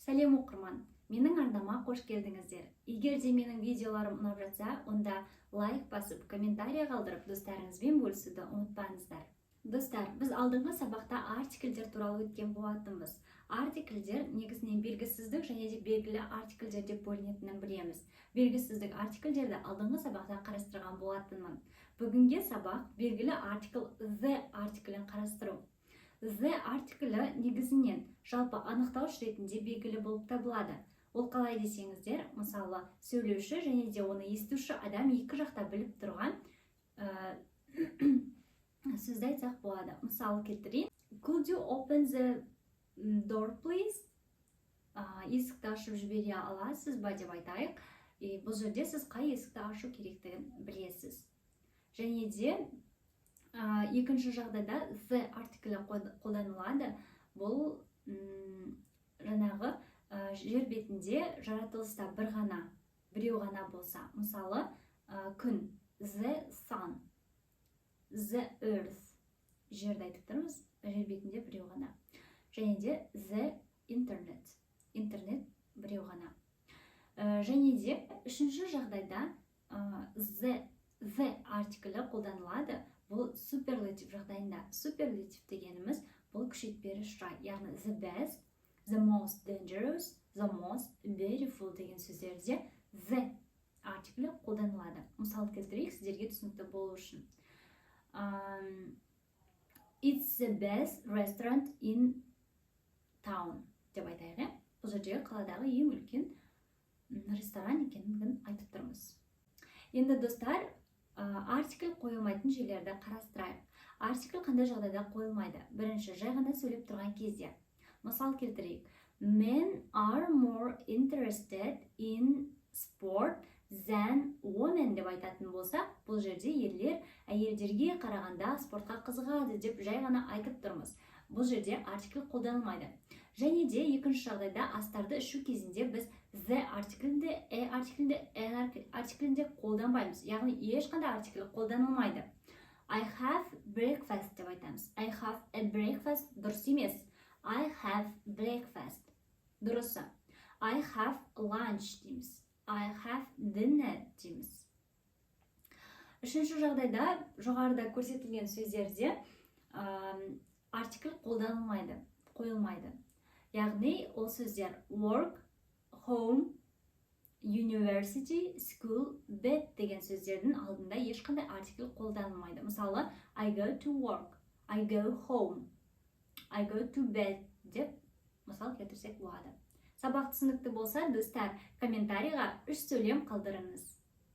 Сәлем оқырман, менің арнама қош келдіңіздер. Егер де менің видеоларым ұнап жатса, онда лайк басып, комментарий қалдырып, достарыңызбен бөлісуді ұмытпаңыздар. Достар, біз алдыңғы сабақта артикльдер туралы өткен болатынбыз. Артикльдер негізінен белгісіздік және де белгілі артикльдер деп бөлінетінін білеміз. Белгісіздік артикльдерді алдыңғы сабақта қарастырған болатынмын. Бүгінге сабақ белгілі артикл the артиклін қарастыру. The артиклі негізінен жалпы анықтауыш ретінде белгілі болып табылады. Ол қалай десеңіздер, мысалы, сөйлеуші және де оны естуші адам екі жақта біліп тұрған сөзді айтсақ болады. Мысалы келтірейін. Could you open the door, please? Есікті ашып жібере аласыз ба деп айтайық. Бұл жерде сіз қай есікті ашу керектігін білесіз. Және де екінші жағдайда the артиклі қолданылады. Бұл жаңағы жер бетінде жаратылыста біреу ғана болса. Мысалы, күн, the sun, the earth. Жерді айтып тұрмыз, жер бетінде біреу ғана. Және де the internet. Интернет біреу ғана. Және де үшінші жағдайда the артиклі қолданылады. Бұл суперлатив жағдайында. Суперлатив дегеніміз бұл күшейтпелі жай. Яғни the best, the most dangerous, the most beautiful деген сөздерде the артиклі қолданылады. Мысал келтірейік сіздерге түсінікті болу үшін. It's the best restaurant in town деп айтайық. Бұл жердегі қаладағы ең үлкен ресторан екенін айтып тұрмыз. Енді достар, артикль қойылмайтын жерлерді қарастырайық. Артикль қандай жағдайда қойылмайды? Бірінші, жай ғана сөйлеп тұрған кезде. Мысал келтірейік. Men are more interested in sport than women деп айтатын болса, бұл жерде ерлер әйелдерге қарағанда спортқа қызығады деп жай ғана айтып тұрмыз. Бұл жерде артикль қолданылмайды. Және де екінші жағдайда астарды ішу кезінде біз the артиклінде, артиклінде қолданбаймыз. Яғни ешқандай артикль қолданылмайды. I have breakfast деп айтамыз. I have a breakfast дұрыс емес. I have breakfast дұрысы. I have lunch дейміз. I have dinner дейміз. Үшінші жағдайда жоғарыда көрсетілген сөздерде артикль қолданылмайды, қойылмайды. Яғни ол сөздер work, home, university, school, bed деген сөздердің алдында ешқандай артикль қолданылмайды. Мысалы, I go to work, I go home, I go to bed деп мысал келтірсек болады. Сабақ түсінікті болса, достар, комментарийға 3 сөйлем қалдырыңыз.